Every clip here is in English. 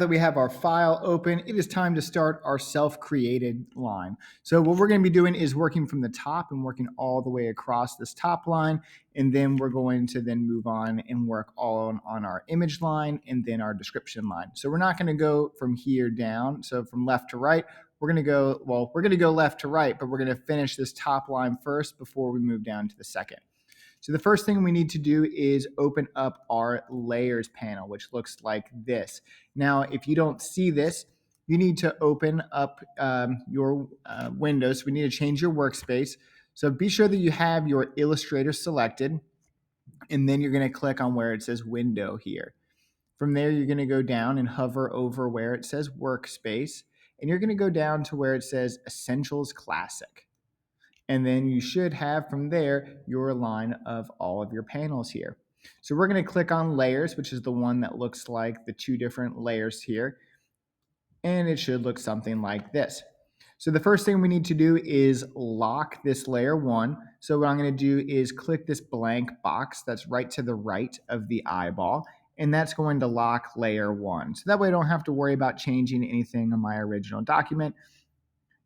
That we have our file open, it is time to start our self-created line. So what we're going to be doing is working from the top and working all the way across this top line, and then we're going to then move on and work all on our image line and then our description line. So we're not going to go from here down, so from left to right. We're going to go left to right, but we're going to finish this top line first before we move down to the second. So the first thing we need to do is open up our layers panel, which looks like this. Now, if you don't see this, you need to open up your windows. We need to change your workspace. So be sure that you have your Illustrator selected, and then you're going to click on where it says window here. From there, you're going to go down and hover over where it says workspace, and you're going to go down to where it says Essentials Classic. And then you should have from there your line of all of your panels here. So we're going to click on layers, which is the one that looks like the two different layers here. And it should look something like this. So the first thing we need to do is lock this layer 1. So what I'm going to do is click this blank box that's right to the right of the eyeball, and that's going to lock layer 1. So that way I don't have to worry about changing anything on my original document.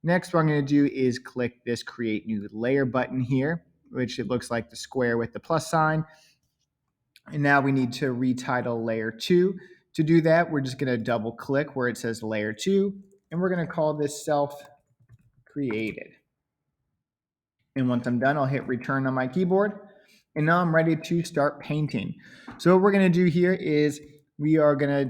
Next, what I'm going to do is click this Create New Layer button here, which it looks like the square with the plus sign. And now we need to retitle Layer 2. To do that, we're just going to double click where it says Layer 2, and we're going to call this Self Created. And once I'm done, I'll hit Return on my keyboard. And now I'm ready to start painting. So what we're going to do here is we are going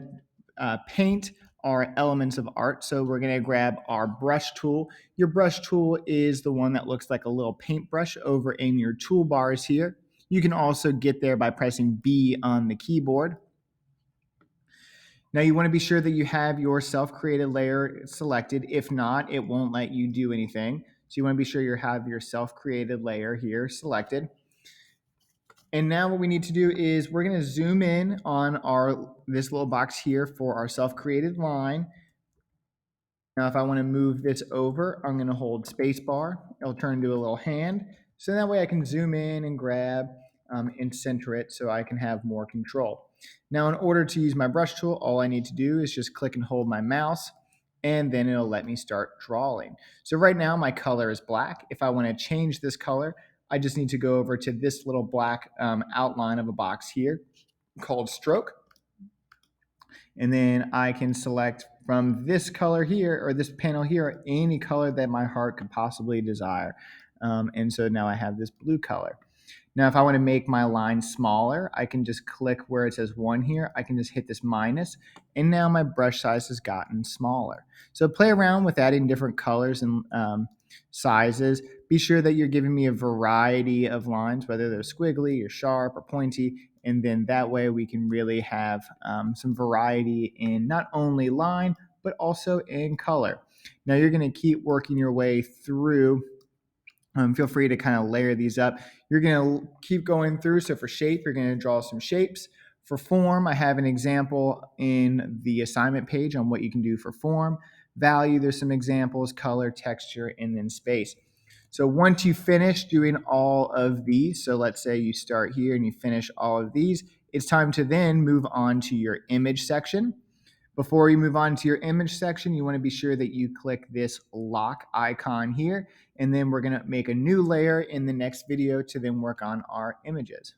to paint our elements of art. So we're going to grab our brush tool. Your brush tool is the one that looks like a little paintbrush over in your toolbars here. You can also get there by pressing B on the keyboard. Now you want to be sure that you have your self-created layer selected. If not, it won't let you do anything. So you want to be sure you have your self-created layer here selected. And now what we need to do is we're going to zoom in on this little box here for our self-created line. Now, if I want to move this over, I'm going to hold spacebar. It'll turn into a little hand. So that way I can zoom in and grab and center it so I can have more control. Now, in order to use my brush tool, all I need to do is just click and hold my mouse, and then it'll let me start drawing. So right now my color is black. If I want to change this color, I just need to go over to this little black outline of a box here called stroke. And then I can select from this color here or this panel here any color that my heart could possibly desire. And so now I have this blue color. Now, if I want to make my line smaller, I can just click where it says 1 here. I can just hit this minus, and now my brush size has gotten smaller. So play around with adding different colors and sizes. Be sure that you're giving me a variety of lines, whether they're squiggly or sharp or pointy, and then that way we can really have some variety in not only line, but also in color. Now you're going to keep working your way through. Feel free to kind of layer these up. You're going to keep going through. So for shape, you're going to draw some shapes. For form, I have an example in the assignment page on what you can do for form. Value, there's some examples, color, texture, and then space. So once you finish doing all of these, so let's say you start here and you finish all of these, it's time to then move on to your image section. Before you move on to your image section, you want to be sure that you click this lock icon here, and then we're going to make a new layer in the next video to then work on our images.